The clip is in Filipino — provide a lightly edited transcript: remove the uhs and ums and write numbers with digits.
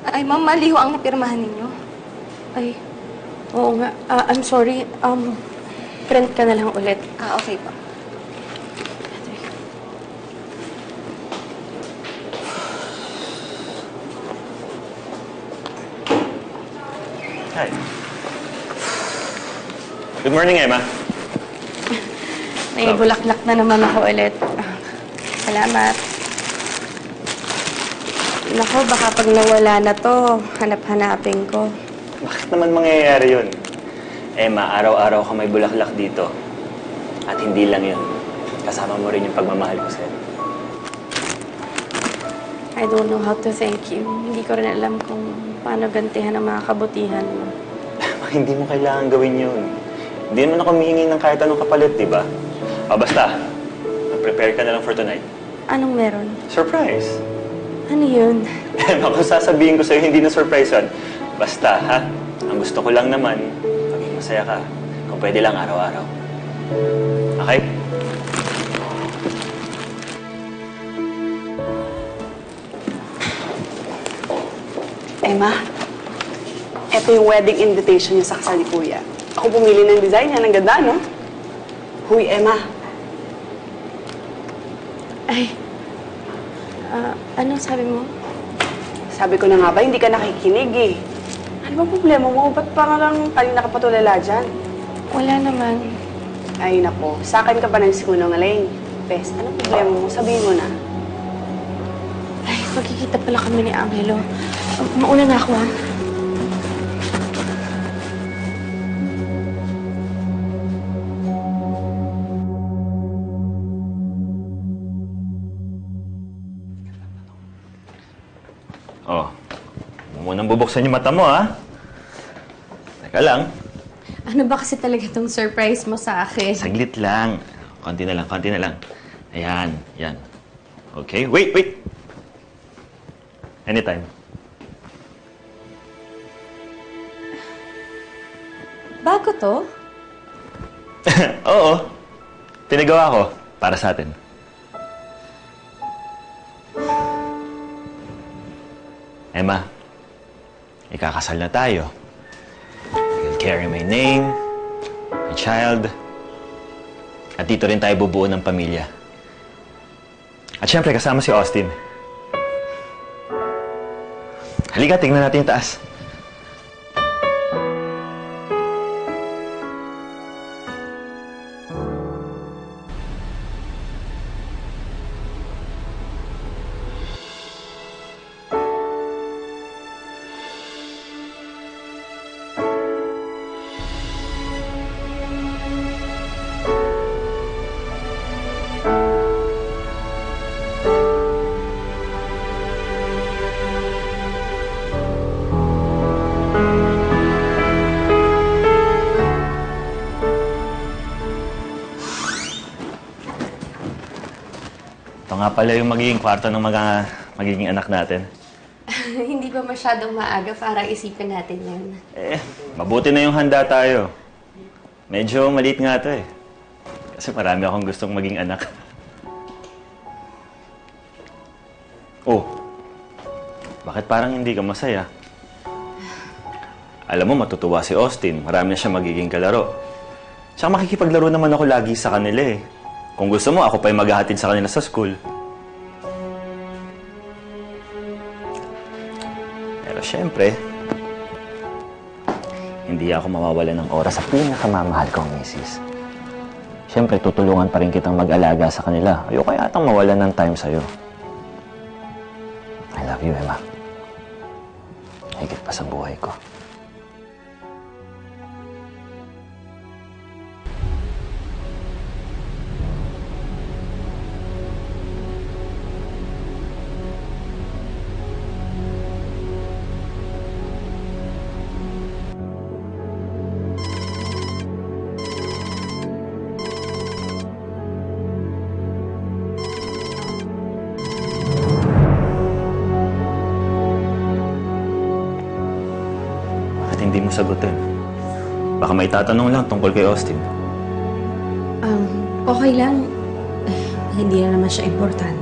Ay, ma'am, mali ho ang napirmahan ninyo. Ay, oo nga. I'm sorry. Print ka na lang ulit. Okay po. Hi. Good morning, Emma. May bulaklak na naman ako ulit. Salamat. Nako, baka pag nawala na to, hanap-hanapin ko. Bakit naman mangyayari yun? Emma, araw-araw ka may bulaklak dito. At hindi lang yun. Kasama mo rin yung pagmamahal ko sa'yo. I don't know how to thank you. Hindi ko rin alam kung paano gantihan ang mga kabutihan mo. Hindi mo kailangan gawin yun. Hindi naman ako humihingi ng kahit anong kapalit, di ba? O basta, mag-prepare ka na lang for tonight. Anong meron? Surprise! Ano yun? Emma, kung sasabihin ko sa'yo, hindi na surprise yun. Basta, ha? Ang gusto ko lang naman, maging masaya ka. Kung pwede lang araw-araw. Okay? Emma, ito yung wedding invitation niya sa kasal ni Kuya. Ako pumili ng design niya. Ang ganda, no? Huy, Emma. Ay, anong sabi mo? Sabi ko na nga ba, hindi ka nakikinig eh. Ano ba problema mo? Ba't parang kanina ka patulala dyan? Wala naman. Ay, nako. Sa akin ka pa ng sinungaling. Bes, anong problema mo? Sabihin mo na. Ay, magkikita pala kami ni Angelo. Mauna na ako, ha? Oh, munang bubuksan yung mata mo, ha? Teka lang. Ano ba kasi talaga itong surprise mo sa akin? Saglit lang. Konti na lang, konti na lang. Ayan, yan. Okay, wait! Anytime. Bago to? Oo. Pinagawa ko para sa atin. Emma, ikakasal na tayo. You'll carry my name, my child, at dito rin tayo bubuo ng pamilya. At syempre, kasama si Austin. Halika, tingnan natin yung taas. Ito nga pala yung magiging kwarto ng mga magiging anak natin. Hindi ba masyadong maaga para isipin natin yun? Mabuti na yung handa tayo. Medyo maliit nga to eh. Kasi marami akong gustong maging anak. Oh, bakit parang hindi ka masaya? Alam mo, matutuwa si Austin. Marami na siya magiging kalaro. Tsaka makikipaglaro naman ako lagi sa kanila eh. Kung gusto mo, ako pa yung maghahatid sa kanila sa school. Pero syempre, hindi ako mawawalan ng oras sa pinakamamahal kong misis. Syempre, tutulungan pa rin kitang mag-alaga sa kanila. Ayoko yatang mawalan ng time sa'yo. I love you, Emma. Higit pa sa buhay ko. Hindi mo sagutin. Baka may tatanong lang tungkol kay Austin. Okay lang. Hindi na naman siya importante.